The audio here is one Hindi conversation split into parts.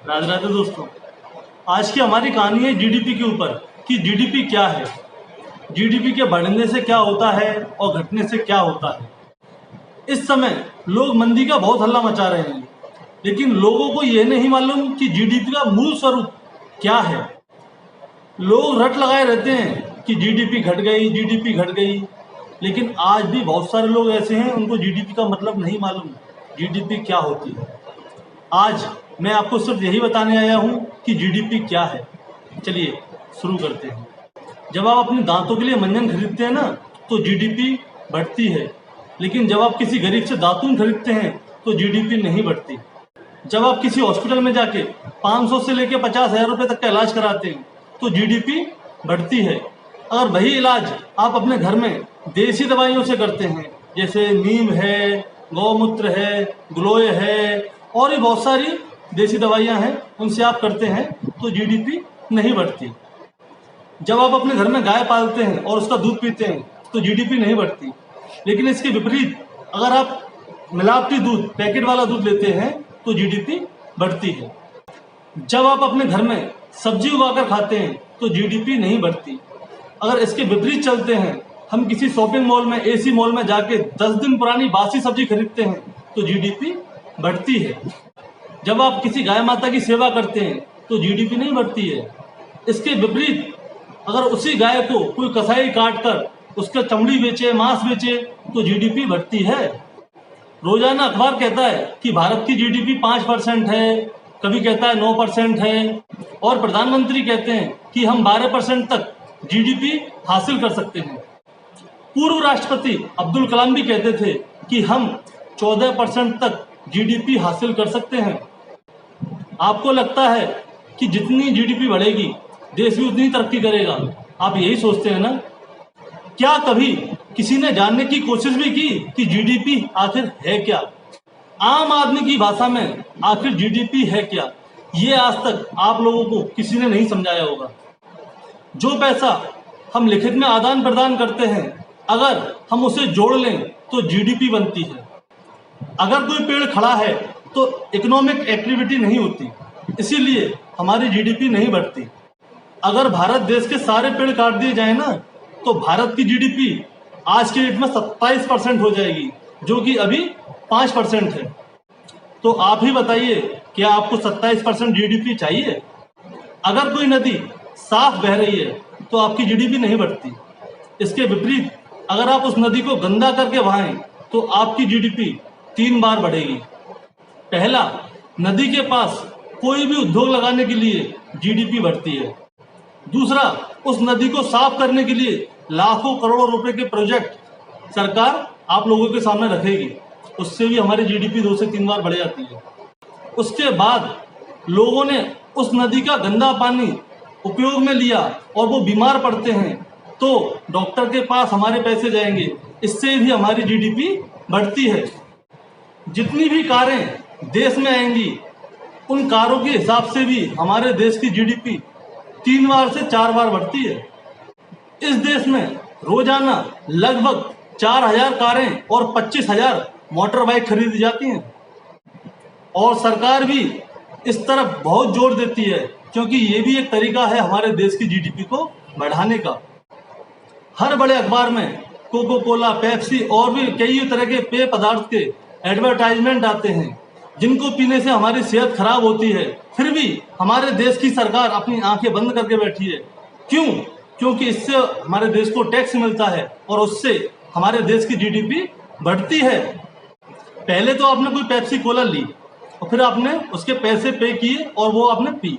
राधे राधे दोस्तों। आज की हमारी कहानी है जीडीपी के ऊपर कि जीडीपी क्या है, जीडीपी के बढ़ने से क्या होता है और घटने से क्या होता है। इस समय लोग मंदी का बहुत हल्ला मचा रहे हैं, लेकिन लोगों को यह नहीं मालूम कि जीडीपी का मूल स्वरूप क्या है। लोग रट लगाए रहते हैं कि जीडीपी घट गई, जीडीपी घट गई, लेकिन आज भी बहुत सारे लोग ऐसे हैं उनको जीडीपी का मतलब नहीं मालूम, जीडीपी क्या होती है। आज मैं आपको सिर्फ यही बताने आया हूँ कि जीडीपी क्या है। चलिए शुरू करते हैं। जब आप अपने दांतों के लिए मंजन खरीदते हैं ना, तो जीडीपी बढ़ती है, लेकिन जब आप किसी गरीब से दातून खरीदते हैं तो जीडीपी नहीं बढ़ती। जब आप किसी हॉस्पिटल में जाके 500 से लेकर 50,000 रुपये तक का इलाज कराते हैं तो जीडीपी बढ़ती है। अगर वही इलाज आप अपने घर में देसी दवाइयों से करते हैं, जैसे नीम है, गौमूत्र है, ग्लोए है और भी बहुत सारी देसी दवाइयाँ हैं, उनसे आप करते हैं तो जीडीपी नहीं बढ़ती। जब आप अपने घर में गाय पालते हैं और उसका दूध पीते हैं तो जीडीपी नहीं बढ़ती। लेकिन इसके विपरीत अगर आप मिलावटी दूध, पैकेट वाला दूध लेते हैं तो जीडीपी बढ़ती है। जब आप अपने घर में सब्जी उगाकर खाते हैं तो जीडीपी नहीं बढ़ती। अगर इसके विपरीत चलते हैं, हम किसी शॉपिंग मॉल में, एसी मॉल में जाके 10 दिन पुरानी बासी सब्जी खरीदते हैं तो जीडीपी बढ़ती है। जब आप किसी गाय माता की सेवा करते हैं तो जीडीपी नहीं बढ़ती है। इसके विपरीत अगर उसी गाय को कोई कसाई काट कर उसका चमड़ी बेचे, मांस बेचे तो जीडीपी बढ़ती है। रोजाना अखबार कहता है कि भारत की जीडीपी 5% है, कभी कहता है 9% है, और प्रधानमंत्री कहते हैं कि हम 12% तक जीडीपी हासिल कर सकते हैं। पूर्व राष्ट्रपति अब्दुल कलाम भी कहते थे कि हम 14% तक जीडीपी हासिल कर सकते हैं। आपको लगता है कि जितनी जीडीपी बढ़ेगी देश भी उतनी तरक्की करेगा, आप यही सोचते हैं ना? क्या कभी किसी ने जानने की कोशिश भी की कि जीडीपी आखिर है क्या? आम आदमी की भाषा में आखिर जीडीपी है क्या, ये आज तक आप लोगों को किसी ने नहीं समझाया होगा। जो पैसा हम लिखित में आदान प्रदान करते हैं, अगर हम उसे जोड़ लें तो जीडीपी बनती है। अगर कोई पेड़ खड़ा है तो इकोनॉमिक एक्टिविटी नहीं होती, इसीलिए हमारी जीडीपी नहीं बढ़ती। अगर भारत देश के सारे पेड़ काट दिए जाए ना, तो भारत की जीडीपी आज के डेट में 27% हो जाएगी, जो कि अभी 5% है। तो आप ही बताइए, क्या आपको 27% जीडीपी चाहिए? अगर कोई नदी साफ बह रही है तो आपकी जीडीपी नहीं बढ़ती। इसके विपरीत अगर आप उस नदी को गंदा करके बहाएं तो आपकी जीडीपी 3 बार बढ़ेगी। पहला, नदी के पास कोई भी उद्योग लगाने के लिए जीडीपी बढ़ती है। दूसरा, उस नदी को साफ करने के लिए लाखों करोड़ों रुपए के प्रोजेक्ट सरकार आप लोगों के सामने रखेगी, उससे भी हमारी जीडीपी 2 से 3 बार बढ़ जाती है। उसके बाद लोगों ने उस नदी का गंदा पानी उपयोग में लिया और वो बीमार पड़ते हैं, तो डॉक्टर के पास हमारे पैसे जाएंगे, इससे भी हमारी जीडीपी बढ़ती है। जितनी भी कारें देश में आएंगी, उन कारों के हिसाब से भी हमारे देश की जीडीपी 3 बार से 4 बार बढ़ती है। इस देश में रोजाना लगभग 4,000 कारें और 25,000 मोटर बाइक खरीदी जाती हैं, और सरकार भी इस तरफ बहुत जोर देती है, क्योंकि ये भी एक तरीका है हमारे देश की जीडीपी को बढ़ाने का। हर बड़े अखबार में कोको कोला, पेप्सी और भी कई तरह के पेय पदार्थ के एडवर्टाइजमेंट आते हैं, जिनको पीने से हमारी सेहत खराब होती है। फिर भी हमारे देश की सरकार अपनी आंखें बंद करके बैठी है। क्यों? क्योंकि इससे हमारे देश को टैक्स मिलता है और उससे हमारे देश की जीडीपी बढ़ती है। पहले तो आपने कोई पेप्सी कोला ली और फिर आपने उसके पैसे पे किए और वो आपने पी,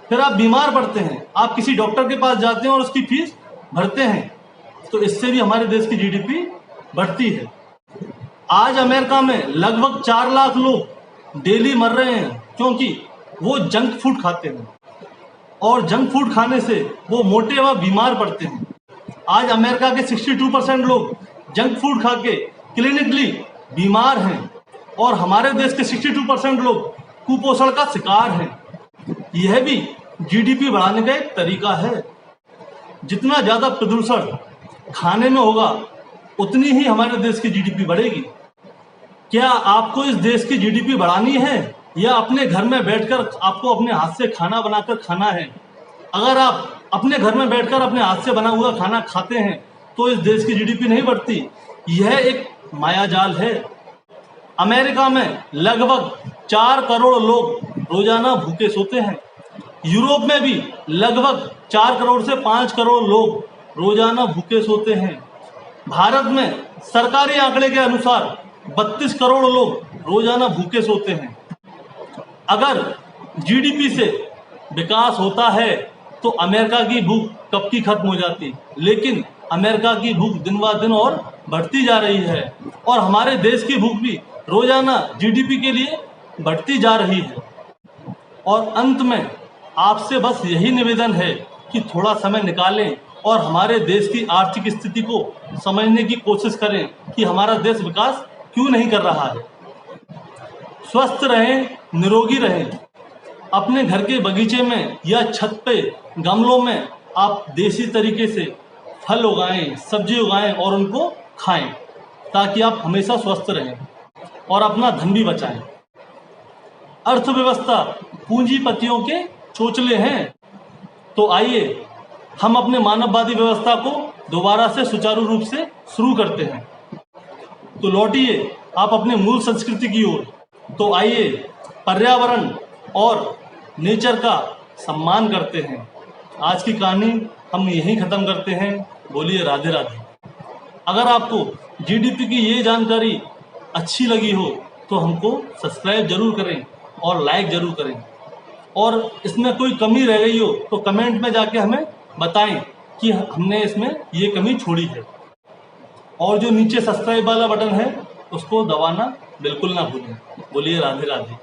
फिर आप बीमार पड़ते हैं, आप किसी डॉक्टर के पास जाते हैं और उसकी फीस भरते हैं, तो इससे भी हमारे देश की जीडीपी बढ़ती है। आज अमेरिका में लगभग 4 लाख लोग डेली मर रहे हैं, क्योंकि वो जंक फूड खाते हैं, और जंक फूड खाने से वो मोटे व बीमार पड़ते हैं। आज अमेरिका के 62% लोग जंक फूड खा के क्लिनिकली बीमार हैं, और हमारे देश के 62% लोग कुपोषण का शिकार हैं। यह भी जीडीपी बढ़ाने का एक तरीका है। जितना ज़्यादा प्रदूषण खाने में होगा, उतनी ही हमारे देश की जीडीपी बढ़ेगी। क्या आपको इस देश की जीडीपी बढ़ानी है या अपने घर में बैठकर आपको अपने हाथ से खाना बनाकर खाना है, अगर आप अपने घर में बैठकर अपने हाथ से बना हुआ खाना खाते हैं तो इस देश की जीडीपी नहीं बढ़ती। यह एक मायाजाल है। अमेरिका में लगभग 4 करोड़ लोग रोजाना भूखे सोते हैं। यूरोप में भी लगभग 4 करोड़ से 5 करोड़ लोग रोजाना भूखे सोते हैं। भारत में सरकारी आंकड़े के अनुसार 32 करोड़ लोग रोजाना भूखे सोते हैं। अगर जीडीपी से विकास होता है तो अमेरिका की भूख कब की खत्म हो जाती, लेकिन अमेरिका की भूख दिन ब दिन और बढ़ती जा रही है और हमारे देश की भूख भी रोजाना जीडीपी के लिए बढ़ती जा रही है। और अंत में आपसे बस यही निवेदन है कि थोड़ा समय निकालें और हमारे देश की आर्थिक स्थिति को समझने की कोशिश करें कि हमारा देश विकास क्यों नहीं कर रहा है। स्वस्थ रहें, निरोगी रहें। अपने घर के बगीचे में या छत पे गमलों में आप देसी तरीके से फल उगाएं, सब्जी उगाएं और उनको खाएं, ताकि आप हमेशा स्वस्थ रहें और अपना धन भी बचाएं। अर्थव्यवस्था पूंजीपतियों के चोचले हैं, तो आइए हम अपने मानववादी व्यवस्था को दोबारा से सुचारू रूप से शुरू करते हैं। तो लौटिए आप अपने मूल संस्कृति की ओर। तो आइए पर्यावरण और नेचर का सम्मान करते हैं। आज की कहानी हम यहीं ख़त्म करते हैं। बोलिए राधे राधे। अगर आपको जीडीपी की ये जानकारी अच्छी लगी हो तो हमको सब्सक्राइब जरूर करें और लाइक जरूर करें, और इसमें कोई कमी रह गई हो तो कमेंट में जाके हमें बताएं कि हमने इसमें ये कमी छोड़ी है। और जो नीचे सब्सक्राइब वाला बटन है उसको दबाना बिल्कुल ना भूलें। बोलिए राधे राधे।